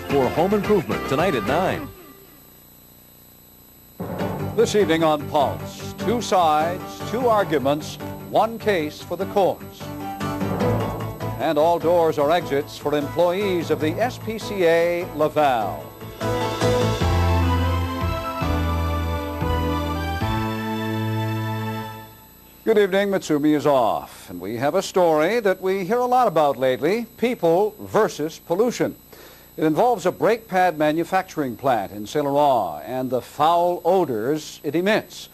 for Home Improvement tonight at 9. This evening on Pulse, 2 sides, 2 arguments, 1 case for the courts. And all doors are exits for employees of the SPCA Laval. Good evening, Mitsumi is off, and we have a story that we hear a lot about lately, people versus pollution. It involves a brake pad manufacturing plant in Saint Laurent and the foul odors it emits.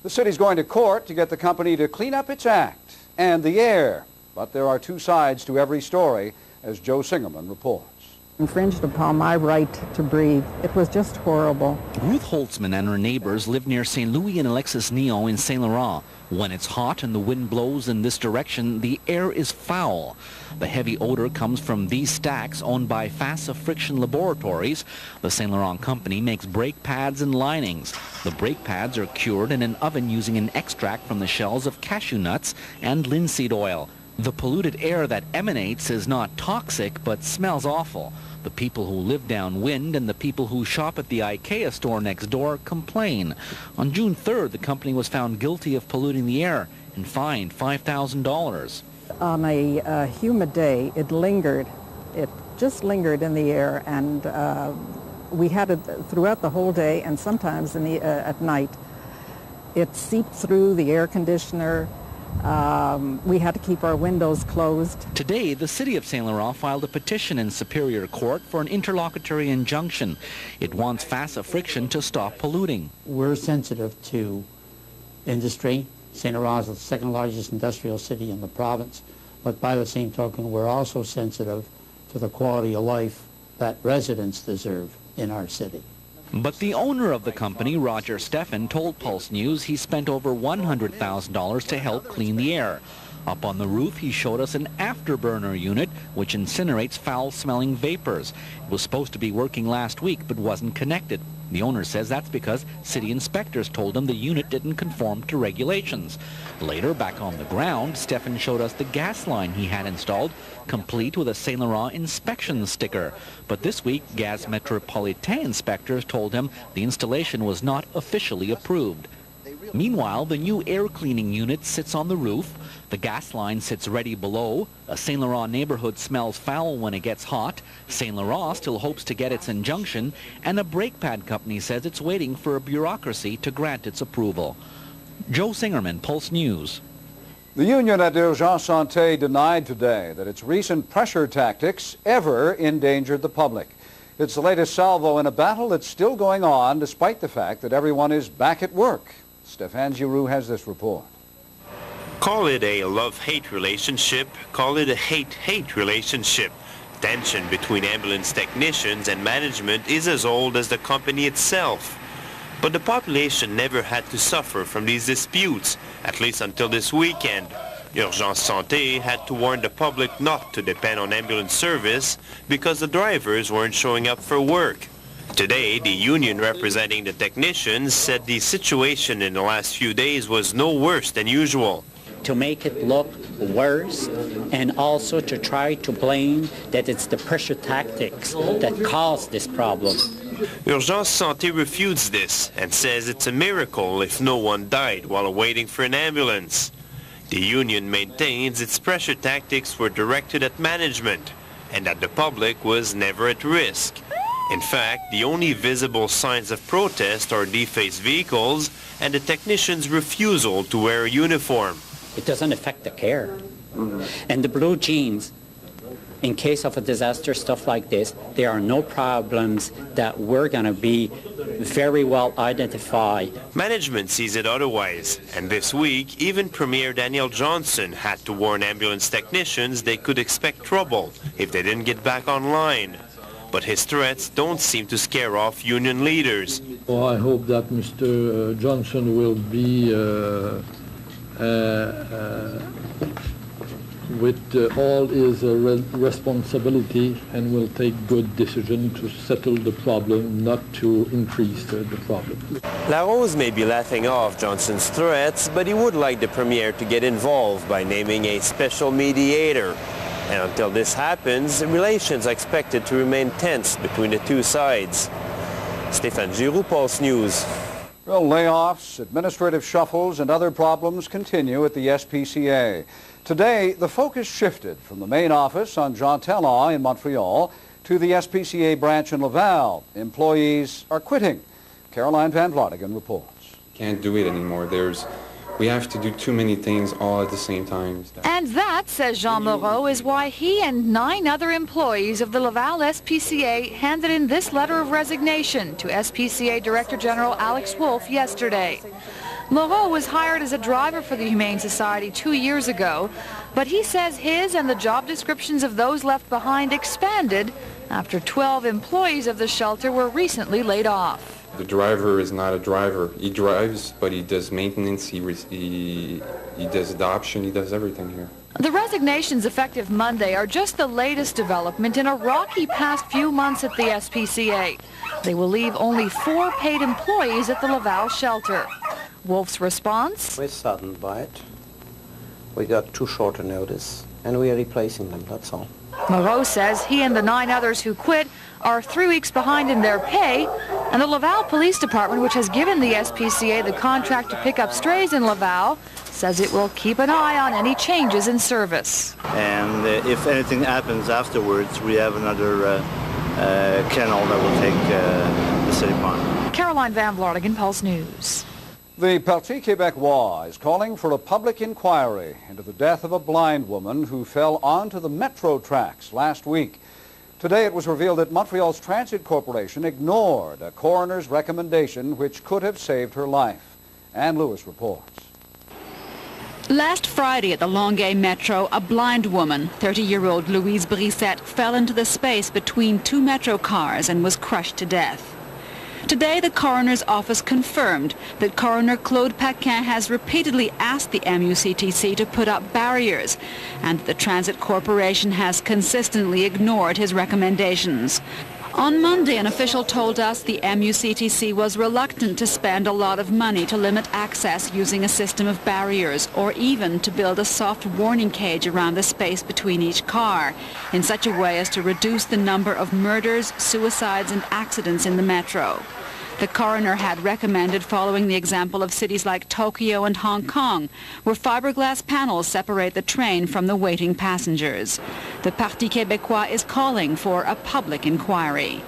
The city's going to court to get the company to clean up its act and the air. But there are 2 sides to every story, as Joe Singerman reports. Infringed upon my right to breathe. It was just horrible. Ruth Holtzman and her neighbors live near St. Louis and Alexis Neo in Saint Laurent. When it's hot and the wind blows in this direction, the air is foul. The heavy odor comes from these stacks owned by FASA Friction Laboratories. The Saint Laurent company makes brake pads and linings. The brake pads are cured in an oven using an extract from the shells of cashew nuts and linseed oil. The polluted air that emanates is not toxic, but smells awful. The people who live downwind and the people who shop at the IKEA store next door complain. On June 3rd, the company was found guilty of polluting the air and fined $5,000. On a humid day, it lingered. It just lingered in the air, and we had it throughout the whole day, and sometimes at night. It seeped through the air conditioner. We had to keep our windows closed. Today, the city of Saint Laurent filed a petition in Superior Court for an interlocutory injunction. It wants FASA Friction to stop polluting. We're sensitive to industry. Saint Laurent is the 2nd largest industrial city in the province, but by the same token, we're also sensitive to the quality of life that residents deserve in our city. But the owner of the company, Roger Steffen, told Pulse News he spent over $100,000 to help clean the air. Up on the roof, he showed us an afterburner unit which incinerates foul-smelling vapors. It was supposed to be working last week but wasn't connected. The owner says that's because city inspectors told him the unit didn't conform to regulations. Later, back on the ground, Steffen showed us the gas line he had installed, complete with a Saint Laurent inspection sticker. But this week, Gaz Metropolitain inspectors told him the installation was not officially approved. Meanwhile, the new air cleaning unit sits on the roof. The gas line sits ready below. A Saint Laurent neighborhood smells foul when it gets hot. Saint Laurent still hopes to get its injunction, and a brake pad company says it's waiting for a bureaucracy to grant its approval. Joe Singerman, Pulse News. The union at Urgence Santé denied today that its recent pressure tactics ever endangered the public. It's the latest salvo in a battle that's still going on despite the fact that everyone is back at work. Stéphane Giroux has this report. Call it a love-hate relationship, call it a hate-hate relationship. Tension between ambulance technicians and management is as old as the company itself. But the population never had to suffer from these disputes, at least until this weekend. Urgence Santé had to warn the public not to depend on ambulance service because the drivers weren't showing up for work. Today, the union representing the technicians said the situation in the last few days was no worse than usual. To make it look worse, and also to try to blame that it's the pressure tactics that caused this problem. Urgence Santé refutes this and says it's a miracle if no one died while waiting for an ambulance. The union maintains its pressure tactics were directed at management and that the public was never at risk. In fact, the only visible signs of protest are defaced vehicles and the technicians' refusal to wear a uniform. It doesn't affect the care. And the blue jeans, in case of a disaster, stuff like this, there are no problems that we're going to be very well identified. Management sees it otherwise, and this week, even Premier Daniel Johnson had to warn ambulance technicians they could expect trouble if they didn't get back online. But his threats don't seem to scare off union leaders. Well, I hope that Mr. Johnson will be with all his responsibility and will take good decision to settle the problem, not to increase the problem. Larose may be laughing off Johnson's threats, but he would like the Premier to get involved by naming a special mediator. And until this happens, relations are expected to remain tense between the two sides. Stéphane Giroux, Pulse News. Well, layoffs, administrative shuffles, and other problems continue at the SPCA. Today, the focus shifted from the main office on Jean Talon in Montreal to the SPCA branch in Laval. Employees are quitting. Caroline Van Vlodegen reports. Can't do it anymore. We have to do too many things all at the same time. And that, says Jean Moreau, is why he and 9 other employees of the Laval SPCA handed in this letter of resignation to SPCA Director General Alex Wolf yesterday. Moreau was hired as a driver for the Humane Society 2 years ago, but he says his and the job descriptions of those left behind expanded after 12 employees of the shelter were recently laid off. The driver is not a driver. He drives, but he does maintenance, he does adoption, he does everything here. The resignations effective Monday are just the latest development in a rocky past few months at the SPCA. They will leave only 4 paid employees at the Laval shelter. Wolf's response? We're saddened by it. We got too short a notice, and we are replacing them, that's all. Moreau says he and the 9 others who quit are 3 weeks behind in their pay, and the Laval Police Department, which has given the SPCA the contract to pick up strays in Laval, says it will keep an eye on any changes in service. And if anything happens afterwards, we have another kennel that will take the city pond. Caroline Van Vlodegen, Pulse News. The Parti Québécois is calling for a public inquiry into the death of a blind woman who fell onto the metro tracks last week. Today it was revealed that Montreal's Transit Corporation ignored a coroner's recommendation which could have saved her life. Ann Lewis reports. Last Friday at the Longueuil Metro, a blind woman, 30-year-old Louise Brissette, fell into the space between 2 metro cars and was crushed to death. Today, the coroner's office confirmed that Coroner Claude Paquin has repeatedly asked the MUCTC to put up barriers, and that the Transit Corporation has consistently ignored his recommendations. On Monday, an official told us the MUCTC was reluctant to spend a lot of money to limit access using a system of barriers, or even to build a soft warning cage around the space between each car, in such a way as to reduce the number of murders, suicides and accidents in the metro. The coroner had recommended following the example of cities like Tokyo and Hong Kong, where fiberglass panels separate the train from the waiting passengers. The Parti Québécois is calling for a public inquiry.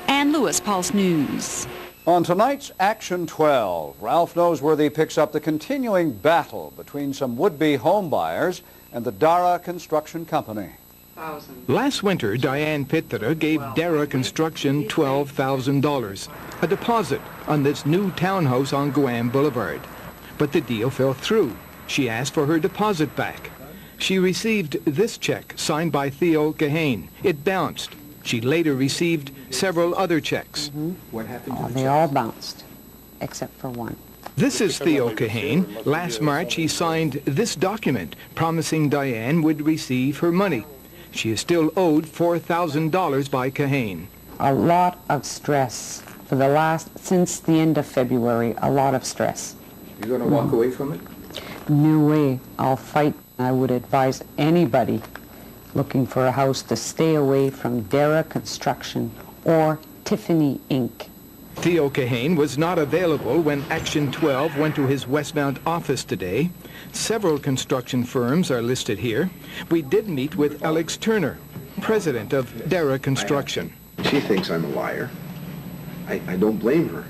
Ann Lewis, Pulse News. On tonight's Action 12, Ralph Noseworthy picks up the continuing battle between some would-be home buyers and the Dara Construction Company. Last winter, Diane Pitterer gave Dara Construction $12,000, a deposit on this new townhouse on Guam Boulevard. But the deal fell through. She asked for her deposit back. She received this check signed by Theo Gahane. It bounced. She later received several other checks. What happened to the they all bounced, except for one. This is Theo Gahane. Last March, he signed this document promising Diane would receive her money. She is still owed $4,000 by Gahane. A lot of stress for since the end of February, a lot of stress. You're going to walk away from it? No way. I'll fight. I would advise anybody looking for a house to stay away from Dara Construction or Tiffany Inc. Theo Gahane was not available when Action 12 went to his Westmount office today. Several construction firms are listed here. We did meet with Alex Turner, president of Dara Construction. She thinks I'm a liar. I don't blame her.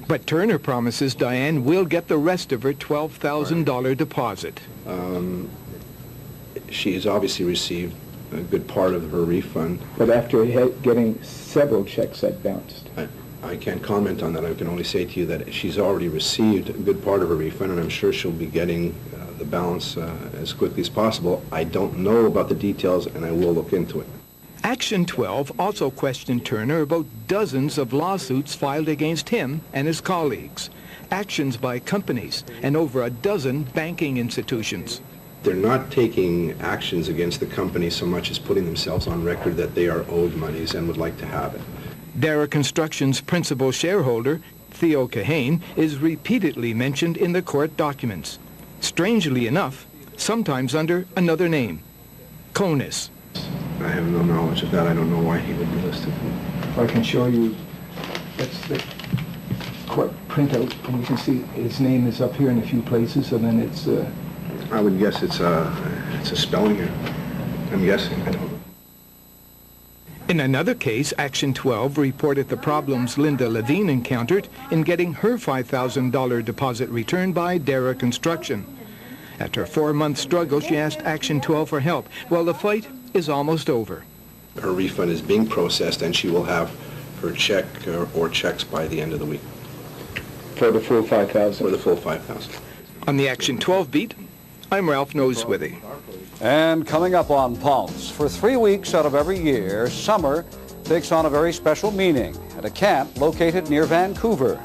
But Turner promises Diane will get the rest of her $12,000 deposit. She has obviously received a good part of her refund. But after getting several checks that bounced. I can't comment on that. I can only say to you that she's already received a good part of her refund, and I'm sure she'll be getting the balance as quickly as possible. I don't know about the details, and I will look into it. Action 12 also questioned Turner about dozens of lawsuits filed against him and his colleagues, actions by companies, and over a dozen banking institutions. They're not taking actions against the company so much as putting themselves on record that they are owed monies and would like to have it. Dara Construction's principal shareholder, Theo Gahane, is repeatedly mentioned in the court documents. Strangely enough, sometimes under another name. CONUS. I have no knowledge of that. I don't know why he would be listed. I can show you, that's the court printout, and you can see his name is up here in a few places, and then it's... I would guess it's a spelling error. I'm guessing. I don't know. In another case, Action 12 reported the problems Linda Levine encountered in getting her $5,000 deposit returned by Dara Construction. After a 4-month struggle, she asked Action 12 for help. Well, the fight is almost over. Her refund is being processed, and she will have her check or checks by the end of the week. For the full $5,000? For the full $5,000. On the Action 12 beat, I'm Ralph Noseworthy. And coming up on Pulse, for 3 weeks out of every year, summer takes on a very special meaning at a camp located near Vancouver.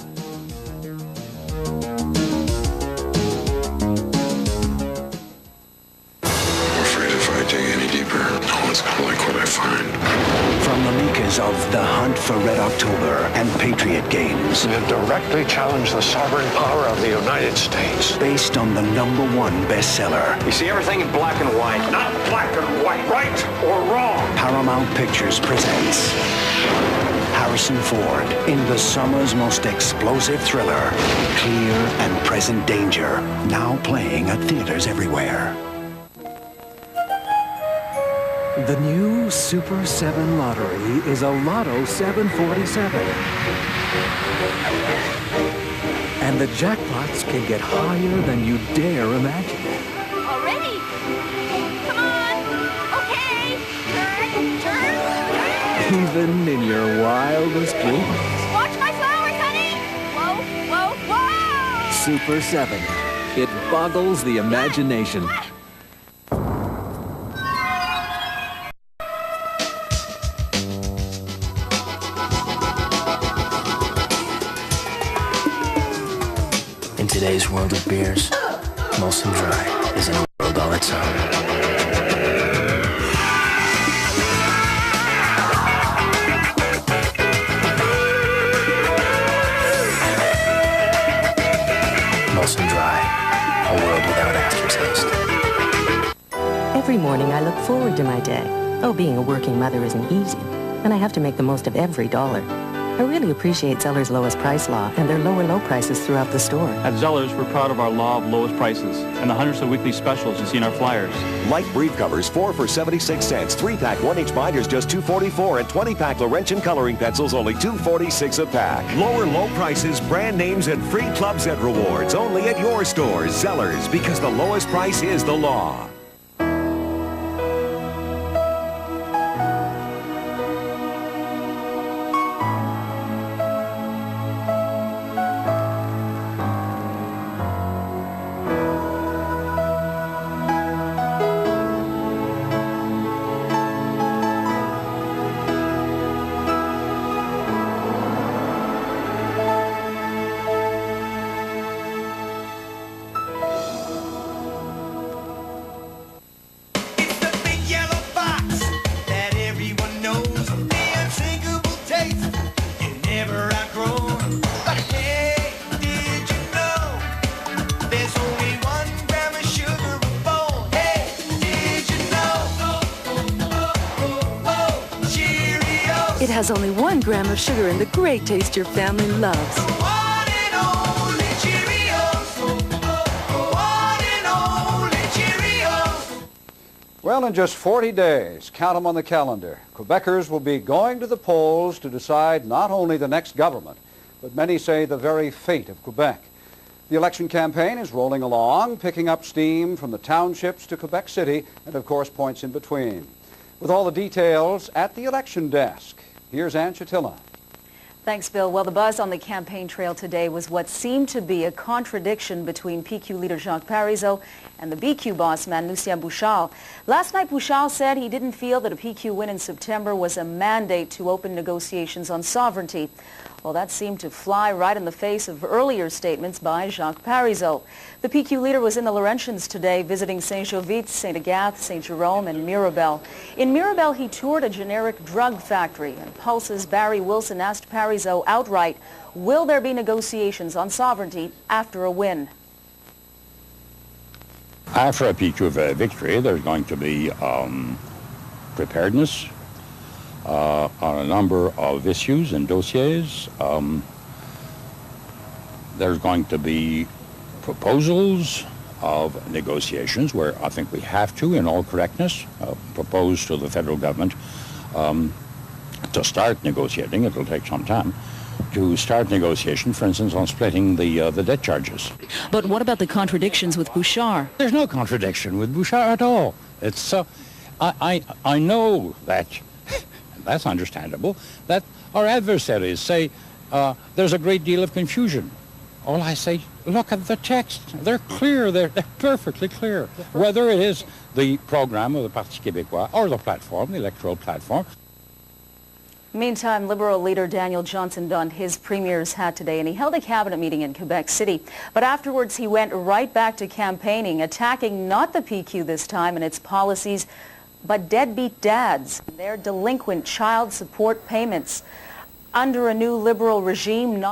I'm afraid if I dig any deeper, no one's gonna like what I find. From the makers of The Hunt for Red October and Patriot Games. You directly challenge the sovereign power of the United States. Based on the #1 bestseller. You see everything in black and white, not black and white, right or wrong. Paramount Pictures presents Harrison Ford in the summer's most explosive thriller, Clear and Present Danger, now playing at theaters everywhere. The new Super 7 lottery is a Lotto 747. And the jackpots can get higher than you dare imagine. Already? Come on! Okay! Turn! Even in your wildest dreams. Watch my flowers, honey! Whoa, whoa, whoa! Super 7. It boggles the imagination. In today's world of beers, Molson Dry is a world all its own. Molson Dry, a world without aftertaste. Every morning I look forward to my day. Oh, being a working mother isn't easy, and I have to make the most of every dollar. I really appreciate Zeller's lowest price law and their low prices throughout the store. At Zeller's, we're proud of our law of lowest prices and the hundreds of weekly specials you see in our flyers. Light brief covers, 4 for 76 cents. 3-pack 1-inch binders, just $2.44. And 20-pack Laurentian coloring pencils, only $2.46 a pack. Lower low prices, brand names, and free clubs and rewards. Only at your stores, Zeller's, because the lowest price is the law. It has only 1 gram of sugar and the great taste your family loves. Well, in just 40 days, count them on the calendar, Quebecers will be going to the polls to decide not only the next government, but many say the very fate of Quebec. The election campaign is rolling along, picking up steam from the townships to Quebec City, and of course points in between. With all the details at the election desk, here's Ann Chatilla. Thanks, Bill. Well, the buzz on the campaign trail today was what seemed to be a contradiction between PQ leader Jacques Parizeau and the BQ boss man Lucien Bouchard. Last night, Bouchard said he didn't feel that a PQ win in September was a mandate to open negotiations on sovereignty. Well, that seemed to fly right in the face of earlier statements by Jacques Parizeau. The PQ leader was in the Laurentians today visiting Saint-Jovite, Saint-Agathe, Saint-Jerome, and Mirabel. In Mirabel, he toured a generic drug factory, and Pulse's Barry Wilson asked Parizeau outright, will there be negotiations on sovereignty after a win? After a PQ victory, there's going to be preparedness on a number of issues and dossiers. There's going to be proposals of negotiations where I think we have to, in all correctness, propose to the federal government to start negotiating. It'll take some time to start negotiation, for instance, on splitting the debt charges. But what about the contradictions with Bouchard? There's no contradiction with Bouchard at all. It's I know that, that's understandable, that our adversaries say there's a great deal of confusion. All I say, look at the text. They're clear. They're perfectly clear. Whether it is the program of the Parti Québécois or the platform, the electoral platform. Meantime, Liberal leader Daniel Johnson donned his premier's hat today, and he held a cabinet meeting in Quebec City. But afterwards, he went right back to campaigning, attacking not the PQ this time and its policies, but deadbeat dads, their delinquent child support payments. Under a new Liberal regime,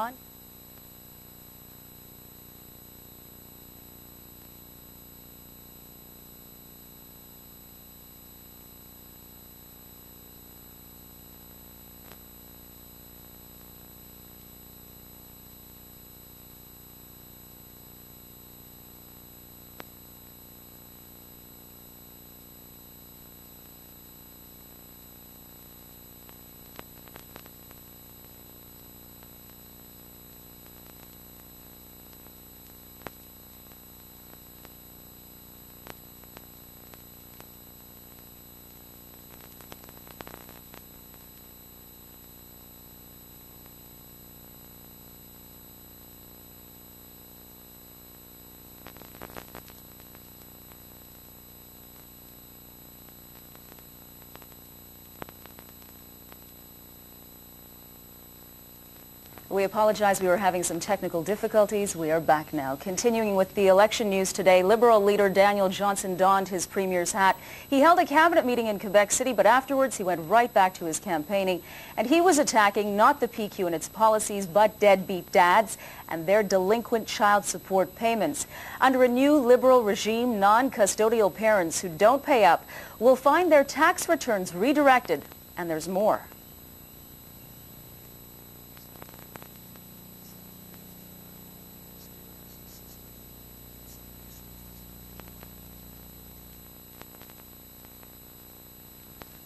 We apologize, we were having some technical difficulties. We are back now. Continuing with the election news today, Liberal leader Daniel Johnson donned his premier's hat. He held a cabinet meeting in Quebec City, but afterwards he went right back to his campaigning, and he was attacking not the PQ and its policies, but deadbeat dads and their delinquent child support payments. Under a new Liberal regime, non-custodial parents who don't pay up will find their tax returns redirected, and there's more.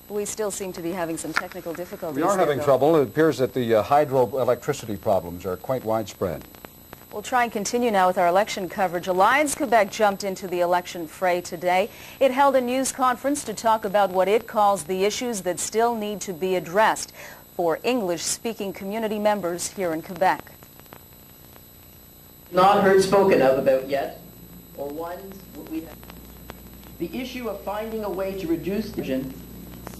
We still seem to be having some technical difficulties. We are having trouble. It appears that the hydroelectricity problems are quite widespread. We'll try and continue now with our election coverage. Alliance Quebec jumped into the election fray today. It held a news conference to talk about what it calls the issues that still need to be addressed for English-speaking community members here in Quebec. Not heard spoken of about yet, or ones we have. The issue of finding a way to reduce division.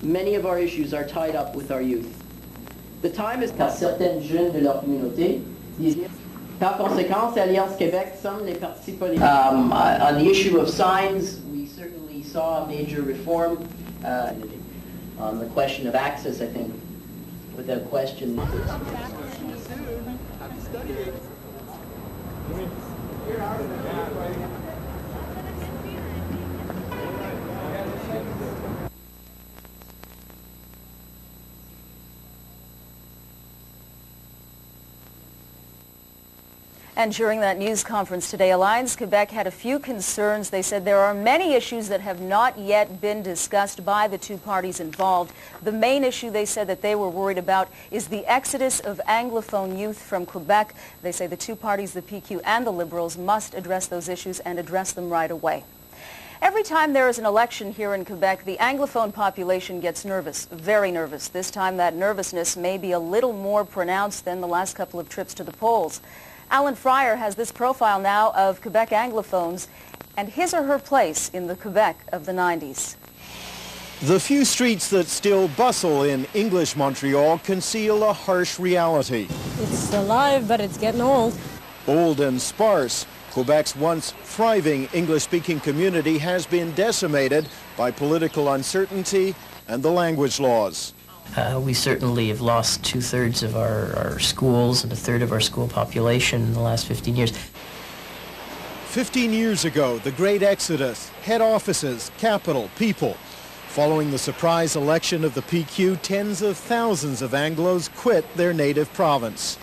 Many of our issues are tied up with our youth. The time is par certaines jeunes de leur communauté. Par conséquent, Alliance Québec somme les partis politiques. On the issue of signs, we certainly saw a major reform. On the question of access, I think, without question. And during that news conference today, Alliance Quebec had a few concerns. They said there are many issues that have not yet been discussed by the two parties involved. The main issue they said that they were worried about is the exodus of Anglophone youth from Quebec. They say the two parties, the PQ and the Liberals, must address those issues and address them right away. Every time there is an election here in Quebec, the Anglophone population gets nervous, very nervous. This time that nervousness may be a little more pronounced than the last couple of trips to the polls. Alan Fryer has this profile now of Quebec Anglophones and his or her place in the Quebec of the 90s. The few streets that still bustle in English Montreal conceal a harsh reality. It's alive, but it's getting old. Old and sparse, Quebec's once thriving English-speaking community has been decimated by political uncertainty and the language laws. We certainly have lost 2/3 of our schools and 1/3 of our school population in the last 15 years. 15 years ago, the great exodus, head offices, capital, people. Following the surprise election of the PQ, tens of thousands of Anglos quit their native province.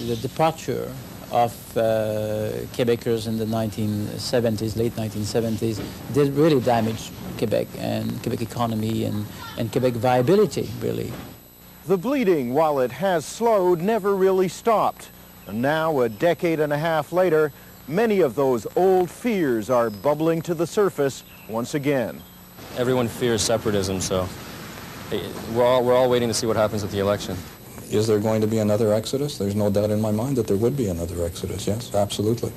The departure of Quebecers in the 1970s, late 1970s, did really damage Quebec and Quebec economy and Quebec viability, really. The bleeding, while it has slowed, never really stopped. And now, a decade and a half later, many of those old fears are bubbling to the surface once again. Everyone fears separatism, so we're all waiting to see what happens at the election. Is there going to be another exodus? There's no doubt in my mind that there would be another exodus, yes, absolutely.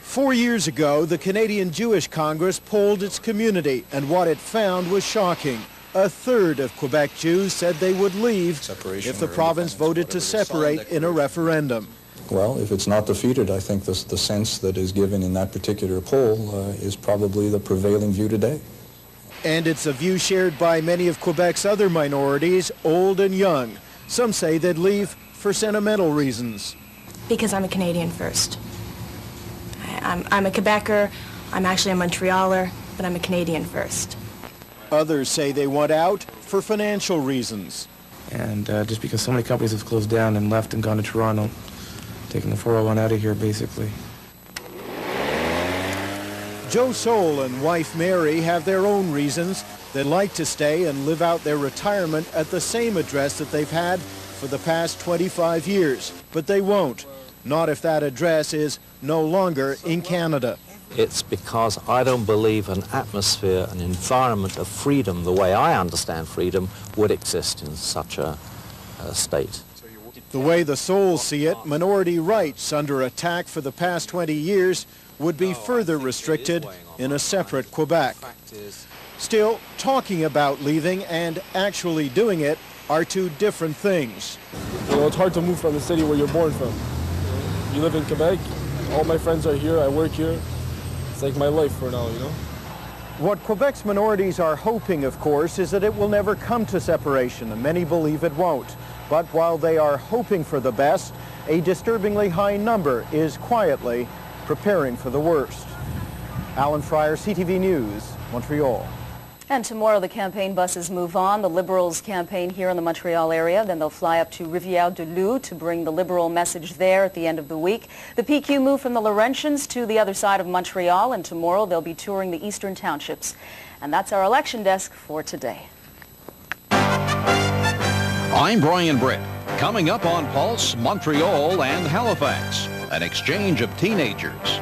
4 years ago, the Canadian Jewish Congress polled its community, and what it found was shocking. A third of Quebec Jews said they would leave if the province voted to separate in a referendum. Well, if it's not defeated, I think the sense that is given in that particular poll is probably the prevailing view today. And it's a view shared by many of Quebec's other minorities, old and young. Some say they'd leave for sentimental reasons. Because I'm a Canadian first. I'm a Quebecer, I'm actually a Montrealer, but I'm a Canadian first. Others say they want out for financial reasons. And just because so many companies have closed down and left and gone to Toronto, taking the 401 out of here, basically. Joe Soul and wife Mary have their own reasons. They'd like to stay and live out their retirement at the same address that they've had for the past 25 years. But they won't. Not if that address is no longer in Canada. It's because I don't believe an atmosphere, an environment of freedom, the way I understand freedom, would exist in such a state. The way the Souls see it, minority rights under attack for the past 20 years would be further restricted in a separate Quebec. Still, talking about leaving and actually doing it are two different things. You know, it's hard to move from the city where you're born from. You live in Quebec, all my friends are here, I work here. It's like my life for now, you know? What Quebec's minorities are hoping, of course, is that it will never come to separation, and many believe it won't. But while they are hoping for the best, a disturbingly high number is quietly preparing for the worst. Alan Fryer, CTV News, Montreal. And tomorrow the campaign buses move on. The Liberals campaign here in the Montreal area. Then they'll fly up to Rivière-du-Loup to bring the Liberal message there at the end of the week. The PQ move from the Laurentians to the other side of Montreal, and tomorrow they'll be touring the eastern townships. And that's our election desk for today. I'm Brian Britt. Coming up on Pulse, Montreal and Halifax, an exchange of teenagers.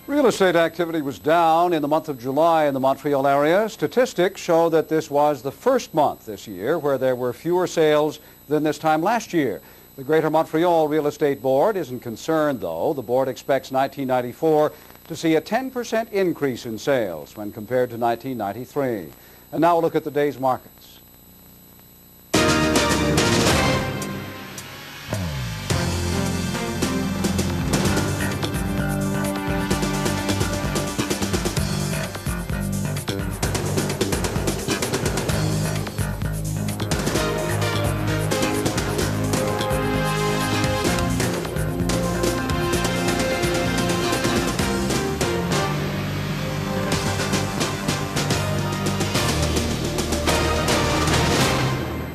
Real estate activity was down in the month of July in the Montreal area. Statistics show that this was the first month this year where there were fewer sales than this time last year. The Greater Montreal Real Estate Board isn't concerned, though. The board expects 1994 to see a 10% increase in sales when compared to 1993. And now a look at the day's markets.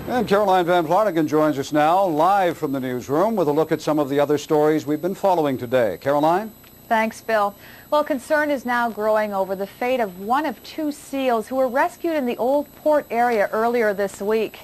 And Caroline Van Vlarnigan joins us now live from the newsroom with a look at some of the other stories we've been following today. Caroline? Thanks, Bill. Well, concern is now growing over the fate of one of two seals who were rescued in the Old Port area earlier this week.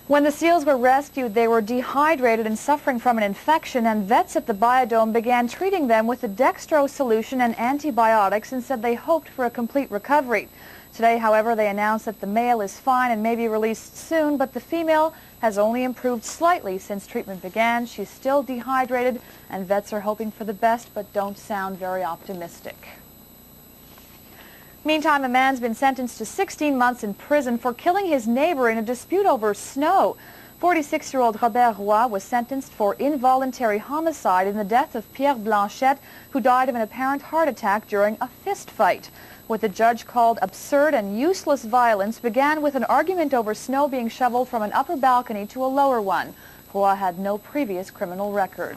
When the seals were rescued, they were dehydrated and suffering from an infection, and vets at the Biodome began treating them with a dextrose solution and antibiotics and said they hoped for a complete recovery. Today, however, they announced that the male is fine and may be released soon, but the female has only improved slightly since treatment began. She's still dehydrated, and vets are hoping for the best, but don't sound very optimistic. Meantime, a man's been sentenced to 16 months in prison for killing his neighbor in a dispute over snow. 46-year-old Robert Roy was sentenced for involuntary homicide in the death of Pierre Blanchette, who died of an apparent heart attack during a fist fight. What the judge called absurd and useless violence began with an argument over snow being shoveled from an upper balcony to a lower one. Roy had no previous criminal record.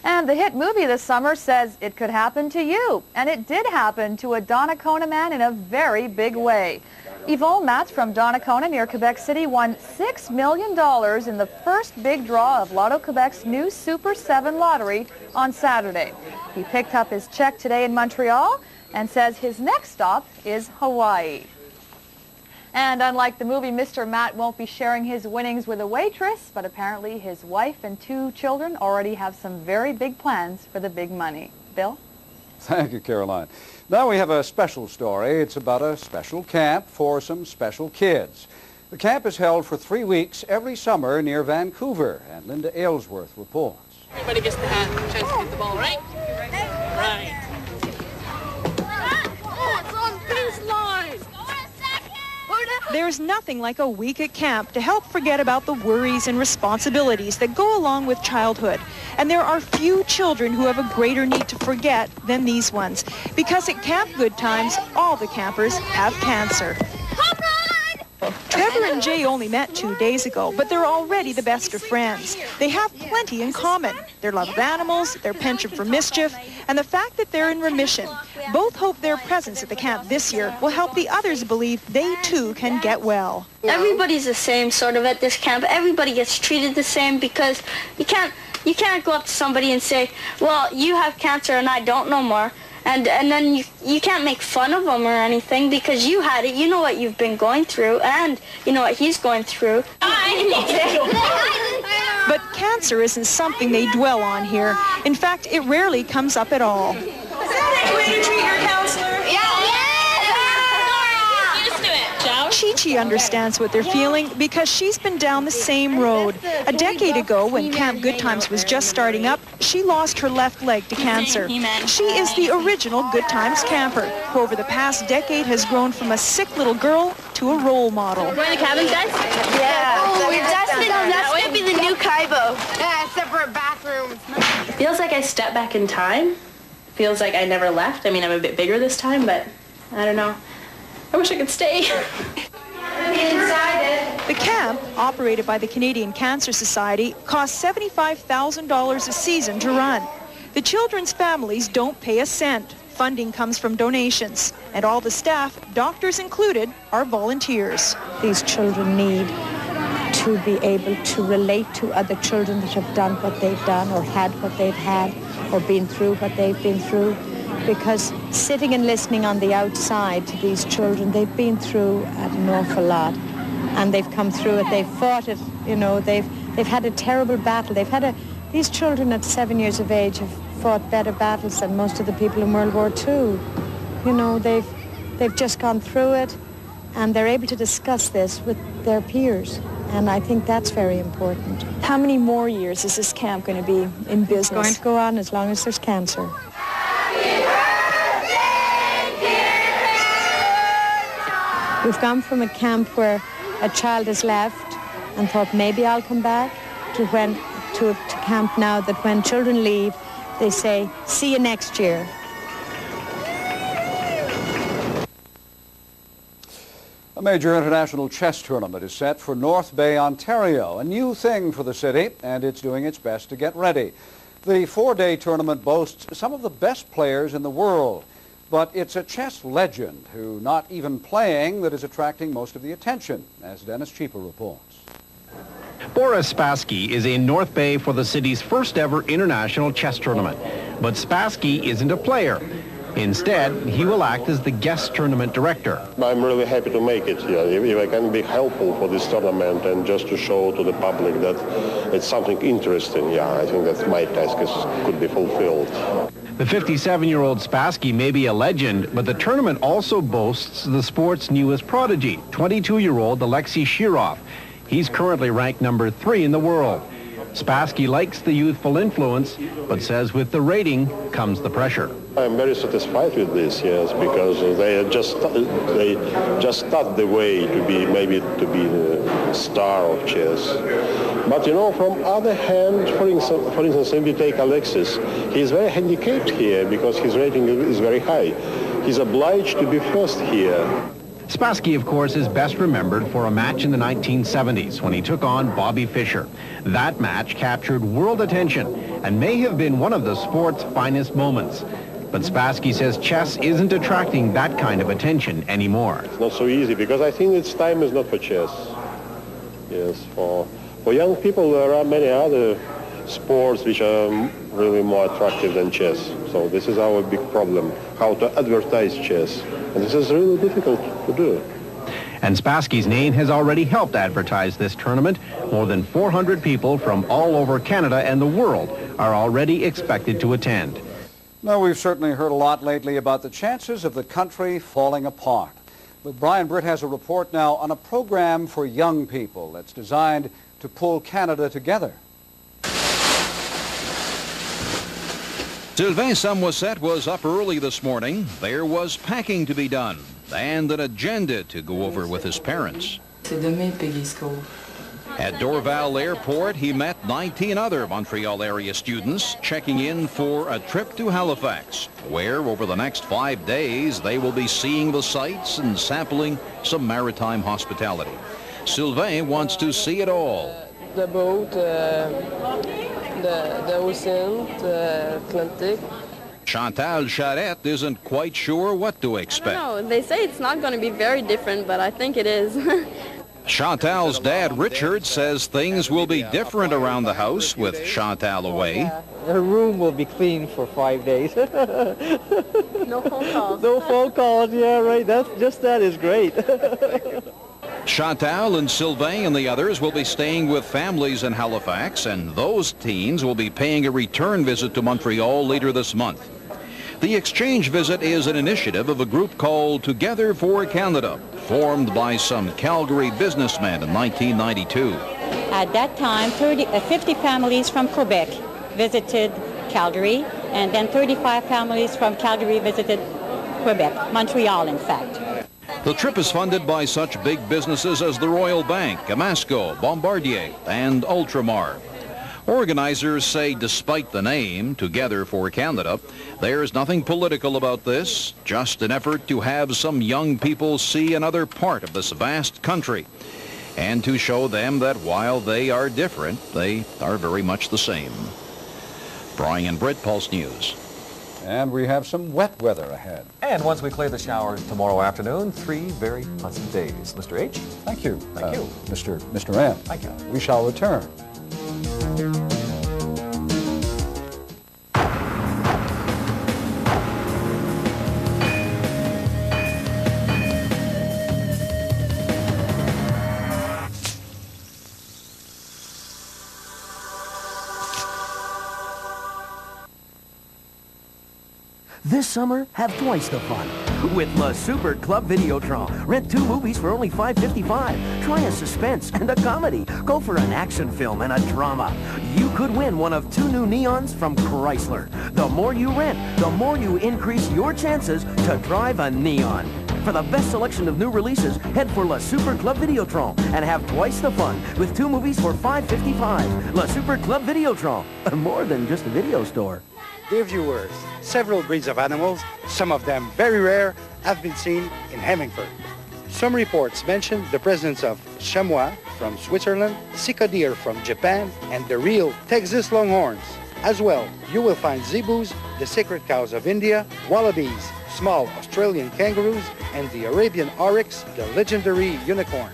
And the hit movie this summer says it could happen to you. And it did happen to a Donnacona man in a very big way. Yvon Matz from Donnacona near Quebec City won $6 million in the first big draw of Lotto Quebec's new Super 7 lottery on Saturday. He picked up his check today in Montreal and says his next stop is Hawaii. And unlike the movie, Mr. Matt won't be sharing his winnings with a waitress, but apparently his wife and 2 children already have some very big plans for the big money. Bill? Thank you, Caroline. Now we have a special story. It's about a special camp for some special kids. The camp is held for 3 weeks every summer near Vancouver, and Linda Aylesworth reports. Everybody gets to have a chance to hit the ball, right? Right. Oh, it's on baseline! There's nothing like a week at camp to help forget about the worries and responsibilities that go along with childhood. And there are few children who have a greater need to forget than these ones. Because at Camp Good Times, all the campers have cancer. Trevor and Jay only met 2 days ago, but they're already the best of friends. They have plenty in common. Their love of animals, their penchant for mischief, and the fact that they're in remission. Both hope their presence at the camp this year will help the others believe they too can get well. Everybody's the same sort of at this camp. Everybody gets treated the same because you can't go up to somebody and say, well, you have cancer and I don't no more. And then you can't make fun of them or anything because you had it. You know what you've been going through, and you know what he's going through. But cancer isn't something they dwell on here. In fact, it rarely comes up at all. Is that a way to treat your counselor? Chi-Chi understands what they're feeling because she's been down the same road. A decade ago, when Camp Good Times was just starting up, she lost her left leg to cancer. She is the original Good Times camper, who over the past decade has grown from a sick little girl to a role model. Going to cabin, guys? Yeah. Oh, That's going to be the new Kaibo. Yeah, separate bathrooms. Feels like I stepped back in time. Feels like I never left. I mean, I'm a bit bigger this time, but I don't know. I wish I could stay. The camp, operated by the Canadian Cancer Society, costs $75,000 a season to run. The children's families don't pay a cent. Funding comes from donations. And all the staff, doctors included, are volunteers. These children need to be able to relate to other children that have done what they've done or had what they've had or been through what they've been through. Because sitting and listening on the outside to these children, they've been through an awful lot, and they've come through it. They've fought it. You know, they've had a terrible battle. These children at 7 years of age have fought better battles than most of the people in World War II. You know, they've just gone through it, and they're able to discuss this with their peers. And I think that's very important. How many more years is this camp going to be in business? It's going to go on as long as there's cancer. We've gone from a camp where a child has left and thought maybe I'll come back to camp now that when children leave, they say, see you next year. A major international chess tournament is set for North Bay, Ontario, a new thing for the city, and it's doing its best to get ready. The 4-day tournament boasts some of the best players in the world. But it's a chess legend who, not even playing, that is attracting most of the attention, as Dennis Cheaper reports. Boris Spassky is in North Bay for the city's first ever international chess tournament. But Spassky isn't a player. Instead, he will act as the guest tournament director. I'm really happy to make it here. If I can be helpful for this tournament and just to show to the public that it's something interesting, I think that my task could be fulfilled. The 57-year-old Spassky may be a legend, but the tournament also boasts the sport's newest prodigy, 22-year-old Alexei Shirov. He's currently ranked number 3 in the world. Spassky likes the youthful influence, but says with the rating comes the pressure. I'm very satisfied with this, yes, because they just start the way to be the star of chess. But you know, from other hand, for instance, if we take Alexis, he's very handicapped here because his rating is very high. He's obliged to be first here. Spassky, of course, is best remembered for a match in the 1970s when he took on Bobby Fischer. That match captured world attention and may have been one of the sport's finest moments. But Spassky says chess isn't attracting that kind of attention anymore. It's not so easy because I think its time is not for chess. Yes, for young people there are many other sports which are really more attractive than chess. So this is our big problem, how to advertise chess. And this is really difficult to do. And Spassky's name has already helped advertise this tournament. More than 400 people from all over Canada and the world are already expected to attend. Now, we've certainly heard a lot lately about the chances of the country falling apart. But Brian Britt has a report now on a program for young people that's designed to pull Canada together. Sylvain Samoset was up early this morning. There was packing to be done and an agenda to go over with his parents. At Dorval Airport, he met 19 other Montreal area students checking in for a trip to Halifax, where over the next 5 days they will be seeing the sights and sampling some maritime hospitality. Sylvain wants to see it all. The boat, the ocean, the Atlantic. Chantal Charette isn't quite sure what to expect. I don't know. They say it's not going to be very different, but I think it is. Chantal's dad, Richard, says things will be different around the house with Chantal away. Her room will be clean for 5 days. No phone calls. No phone calls, yeah, right. That is great. Chantal and Sylvain and the others will be staying with families in Halifax, and those teens will be paying a return visit to Montreal later this month. The exchange visit is an initiative of a group called Together for Canada, formed by some Calgary businessmen in 1992. At that time, 50 families from Quebec visited Calgary, and then 35 families from Calgary visited Quebec, Montreal, in fact. The trip is funded by such big businesses as the Royal Bank, Amasco, Bombardier, and Ultramar. Organizers say despite the name, Together for Canada, there's nothing political about this, just an effort to have some young people see another part of this vast country and to show them that while they are different, they are very much the same. Brian Britt, Pulse News. And we have some wet weather ahead. And once we clear the showers tomorrow afternoon, 3 very pleasant days. Mr. H? Thank you. Thank you. Mr. M. Thank you. We shall return. This summer, have twice the fun with La Super Club Videotron. Rent 2 movies for only $5.55. Try a suspense and a comedy. Go for an action film and a drama. You could win one of 2 new Neons from Chrysler. The more you rent, the more you increase your chances to drive a Neon. For the best selection of new releases, head for La Super Club Videotron and have twice the fun with 2 movies for $5.55. La Super Club Videotron, more than just a video store. Dear viewers, several breeds of animals, some of them very rare, have been seen in Hemingford. Some reports mention the presence of chamois from Switzerland, sika deer from Japan, and the real Texas longhorns. As well, you will find zebus, the sacred cows of India, wallabies, small Australian kangaroos, and the Arabian oryx, the legendary unicorn.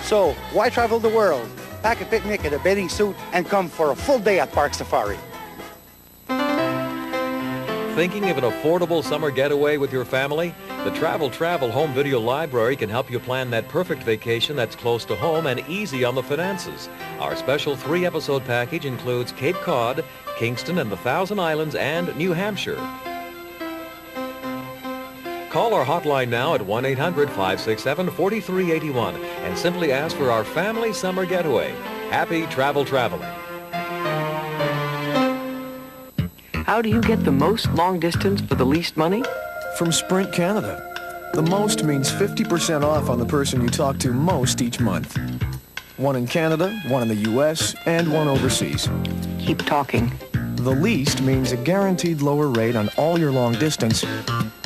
So, why travel the world? Pack a picnic and a bathing suit and come for a full day at Park Safari. Thinking of an affordable summer getaway with your family? The Travel Home Video Library can help you plan that perfect vacation that's close to home and easy on the finances. Our special 3-episode package includes Cape Cod, Kingston and the Thousand Islands, and New Hampshire. Call our hotline now at 1-800-567-4381 and simply ask for our family summer getaway. Happy traveling. How do you get the most long distance for the least money? From Sprint Canada. The most means 50% off on the person you talk to most each month. One in Canada, one in the U.S., and one overseas. Keep talking. The least means a guaranteed lower rate on all your long distance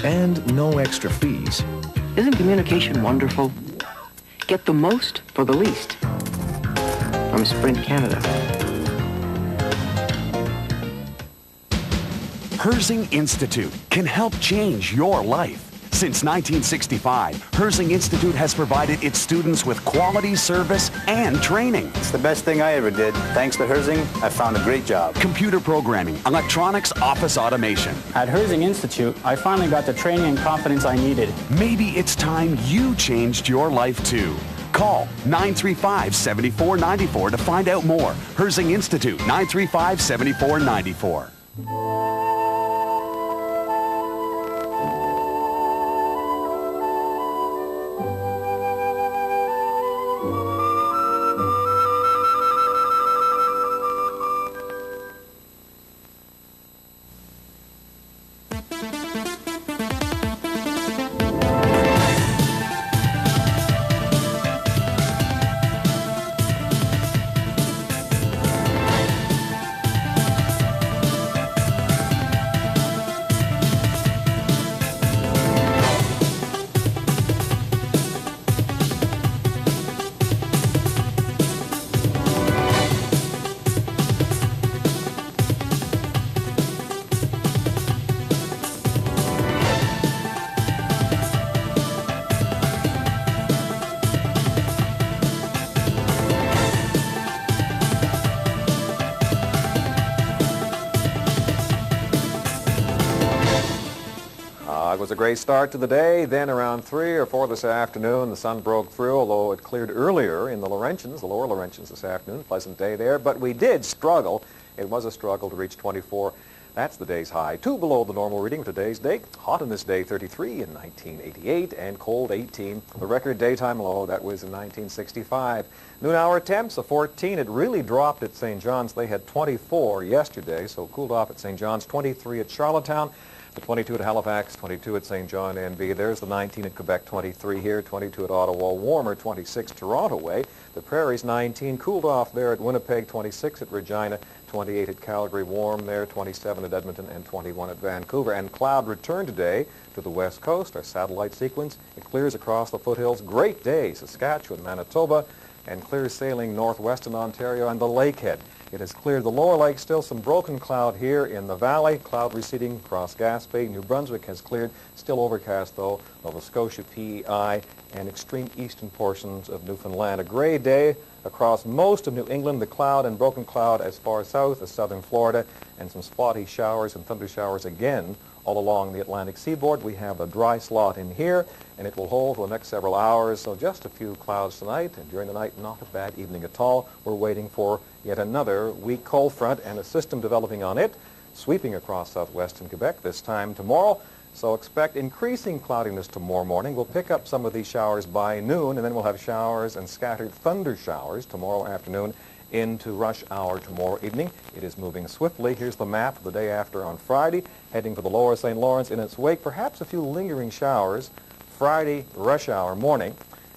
and no extra fees. Isn't communication wonderful? Get the most for the least. From Sprint Canada. Herzing Institute can help change your life. Since 1965, Herzing Institute has provided its students with quality service and training. It's the best thing I ever did. Thanks to Herzing, I found a great job. Computer programming, electronics, office automation. At Herzing Institute, I finally got the training and confidence I needed. Maybe it's time you changed your life too. Call 935-7494 to find out more. Herzing Institute, 935-7494. It was a great start to the day. Then around 3 or 4 this afternoon, the sun broke through, although it cleared earlier in the Laurentians, the lower Laurentians this afternoon. Pleasant day there, but we did struggle. It was a struggle to reach 24. That's the day's high. 2 below the normal reading of today's date. Hot on this day, 33 in 1988, and cold 18. The record daytime low, that was in 1965. Noon hour temps, a 14. It really dropped at St. John's. They had 24 yesterday, so cooled off at St. John's. 23 at Charlottetown. The 22 at Halifax, 22 at St. John NB. There's the 19 at Quebec, 23 here, 22 at Ottawa. Warmer, 26 Toronto way. The Prairies, 19. Cooled off there at Winnipeg, 26 at Regina, 28 at Calgary. Warm there, 27 at Edmonton, and 21 at Vancouver. And cloud return today to the west coast. Our satellite sequence, it clears across the foothills. Great day, Saskatchewan, Manitoba, and clear sailing northwestern Ontario and the Lakehead. It has cleared the lower lake. Still some broken cloud here in the valley. Cloud receding across Gaspé. New Brunswick has cleared. Still overcast, though. Nova Scotia, PEI, and extreme eastern portions of Newfoundland. A gray day across most of New England. The cloud and broken cloud as far south as southern Florida. And some spotty showers and thunder showers again all along the Atlantic seaboard. We have a dry slot in here, and it will hold for the next several hours. So just a few clouds tonight, and during the night, not a bad evening at all. We're waiting for yet another weak cold front and a system developing on it, sweeping across southwestern Quebec this time tomorrow. So expect increasing cloudiness tomorrow morning. We'll pick up some of these showers by noon, and then we'll have showers and scattered thunder showers tomorrow afternoon into rush hour tomorrow evening. It is moving swiftly. Here's the map of the day after on Friday, heading for the lower St. Lawrence. In its wake, perhaps a few lingering showers Friday rush hour morning,